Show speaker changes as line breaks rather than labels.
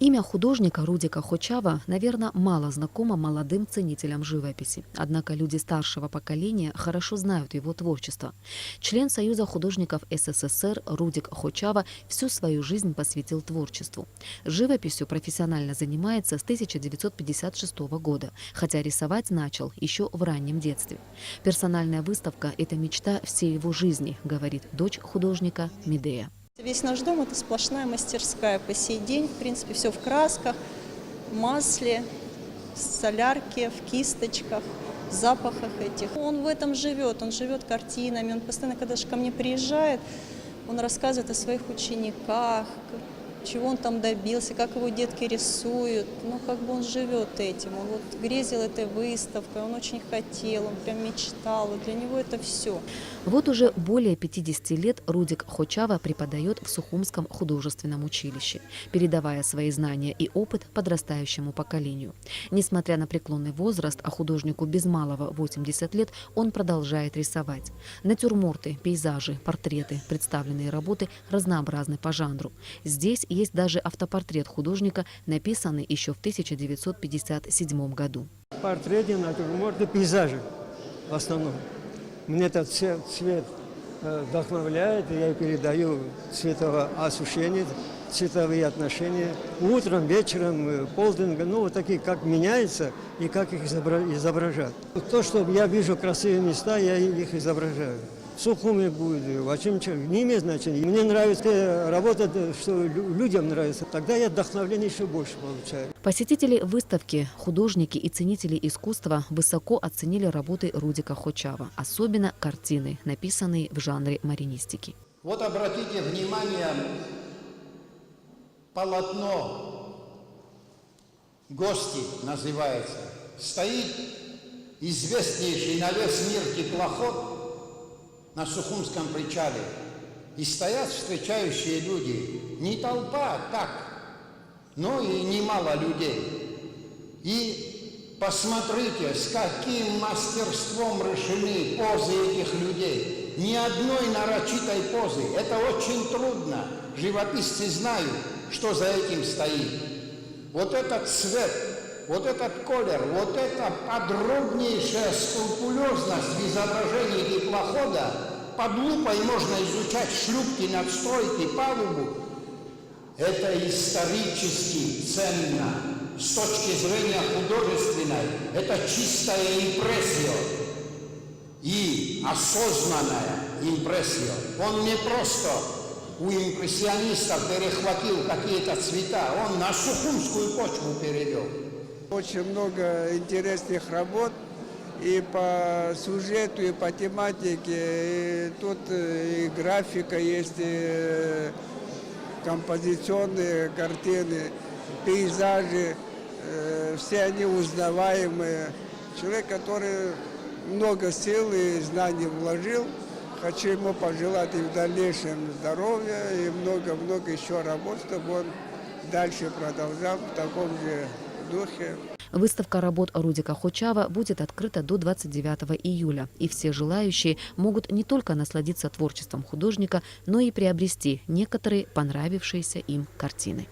Имя художника Рудика Хочава, наверное, мало знакомо молодым ценителям живописи. Однако люди старшего поколения хорошо знают его творчество. Член Союза художников СССР Рудик Хочава всю свою жизнь посвятил творчеству. Живописью профессионально занимается с 1956 года, хотя рисовать начал еще в раннем детстве. Персональная выставка – это мечта всей его жизни, говорит дочь художника Медея.
Весь наш дом – это сплошная мастерская по сей день. В принципе, все в красках, масле, солярке, в кисточках, запахах этих. Он в этом живет, он живет картинами. Он постоянно, когда же ко мне приезжает, он рассказывает о своих учениках, чего он там добился, как его детки рисуют. Ну, как бы он живет этим. Он вот грезил этой выставкой, он очень хотел, он прям мечтал. Вот для него это все.
Вот уже более 50 лет Рудик Хочава преподает в Сухумском художественном училище, передавая свои знания и опыт подрастающему поколению. Несмотря на преклонный возраст, а художнику без малого 80 лет, он продолжает рисовать. Натюрморты, пейзажи, портреты, представленные работы разнообразны по жанру. Здесь есть даже автопортрет художника, написанный еще в 1957 году.
Портреты, натюрморты, пейзажи в основном. Мне этот цвет вдохновляет, и я передаю цветовое осушение, цветовые отношения. Утром, вечером, полдень, ну вот такие, как меняются и как их изображать. То, что я вижу красивые места, я их изображаю. В Сухуме будет, в Ачимче, не имеет значения. Мне нравится работать, что людям нравится. Тогда я вдохновение еще больше получаю.
Посетители выставки, художники и ценители искусства высоко оценили работы Рудика Хочава, особенно картины, написанные в жанре маринистики.
Вот обратите внимание, полотно «Гости» называется. Стоит известнейший на весь мир теплоход на Сухумском причале. И стоят встречающие люди. Не толпа, так, но и немало людей. И посмотрите, с каким мастерством решены позы этих людей. Ни одной нарочитой позы. Это очень трудно. Живописцы знают, что за этим стоит. Вот этот цвет, вот этот колер, вот эта подробнейшая скрупулезность в изображении теплохода, под лупой можно изучать шлюпки, надстройки, палубу. Это исторически ценно. С точки зрения художественной, это чистая импрессия и осознанная импрессия. Он не просто у импрессионистов перехватил какие-то цвета, он на сухумскую почву перевел.
Очень много интересных работ и по сюжету, и по тематике. И тут и графика есть, и композиционные картины, пейзажи. Все они узнаваемые. Человек, который много сил и знаний вложил. Хочу ему пожелать и в дальнейшем здоровья, и много-много еще работ, чтобы он дальше продолжал в таком же духе.
Выставка работ Рудика Хочава будет открыта до 29 июля, и все желающие могут не только насладиться творчеством художника, но и приобрести некоторые понравившиеся им картины.